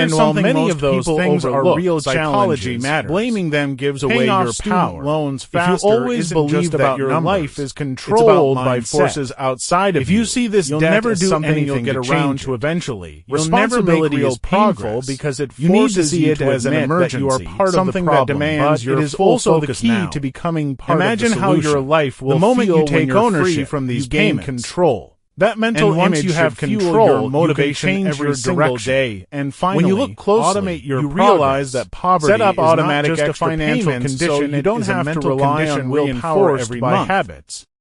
And while many of those things are real psychology challenges, matters. blaming them gives away Paying off your student power. loans If you faster always isn't believe just that about your numbers. life is It's about controlled by mindset. forces outside of If you see this you'll debt never as do something anything you'll get to around change to it. eventually, you'll Responsibility never make real is painful progress. because it You need to forces see you it to as an admit that you are emergency, part of something the that problem, demands but your it is full also the focus key now. to becoming part Imagine of the how solution. your life will the moment feel you when take you're ownership free from these you gain payments. control. That mental And once image you have should control, fuel your your motivation motivation every every single single day. And finally, When you look closely, automate your you progress. realize that poverty Set up is not automatic just a extra financial payments, condition, so you it don't is a have to mental rely condition on willpower reinforced every by month. habits.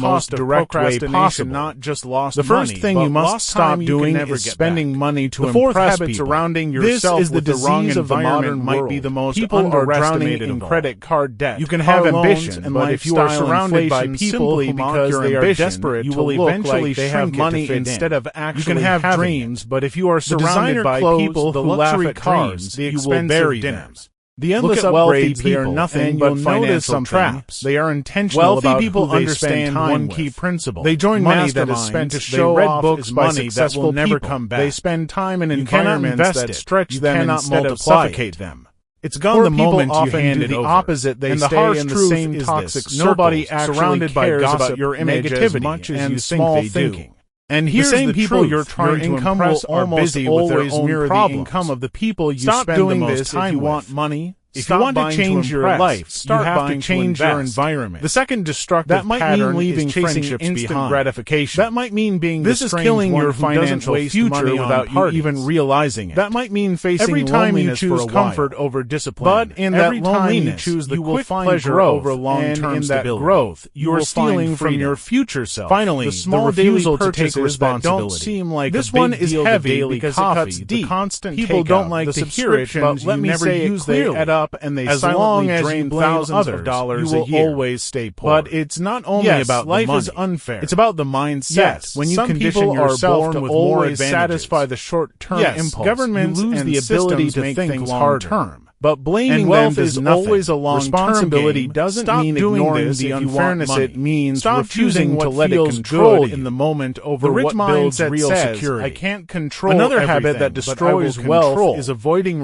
the most direct way possible. Not just lost The first money, thing but you must lost stop time you doing can never is get spending back. money to The fourth impress habit people. surrounding This yourself is the with the wrong disease of the modern environment might world. be the most People are drowning underestimated in of all. credit card debt. You can car have loans, ambition, and but if you are lifestyle surrounded by inflation people simply who mock because your they are ambition, desperate you to will look eventually like they shrink have it money to fit instead in. of actually You can have having dreams, it. but if you are The surrounded designer by clothes, people the who laugh luxury at cars, dreams, the you will expensive bury dinners. them. The endless Look at wealthy wealthy people, they are people, nothing and but you'll notice financial something. traps. They are intentional Wealthy about people who they spend understand time one with. key principle. They join Money that is masterminds, spent to they show read off books is by money that successful will never people. come back. They spend time in You cannot environments invest that it. stretch You them cannot instead of multiply suffocate it. them. It's gone Poor the people moment you often hand do it the over. opposite. They And the stay harsh in the truth same is toxic this: circles, nobody actually surrounded by cares gossip, about your image negative as much as and you think small they do. thinking. And here's the same people truth. you're trying Your to income impress will are almost busy with their always own mirror problems. the income of the people you Stop spend doing the most this time if you with. want money. If Stop you want to buying change your impress. life, Start you have buying to change your invest. environment. The second destructive That might pattern mean leaving is chasing friendships instant behind. gratification. That might mean being This the is strange killing one your who doesn't financial waste future money without on you parties. even realizing it. That might mean facing Every time you loneliness choose for a comfort while. over discipline, But in every that time loneliness, you choose the you will quick find pleasure growth, over long-term and in that stability. growth, you are will stealing find from freedom. your future self. Finally, the small the refusal daily to take purchases that don't responsibility. seem like This a big one is deal to heavy daily because coffee, it cuts deep. The constant People takeout, don't like the to hear it, subscriptions but let you me never say it use, they clearly. add up and they As silently long as drain you blame thousands others, of dollars you a will year. always stay poor. But it's not only Yes, about life the money. is unfair. It's about the mindset. Yes, when you some condition people are yourself born to with more always advantages. satisfy the short-term Yes, impulse, governments you lose and the ability systems to make think things long-term. harder. But blaming And wealth them is is nothing. always a long-term Responsibility game. doesn't Stop mean doing ignoring this the if you want unfairness money. it means. Stop refusing choosing to what let it feels control good you. in the moment over The rich what builds mindset real says, security. I can't control Another everything, habit that but I will destroys wealth control. is avoiding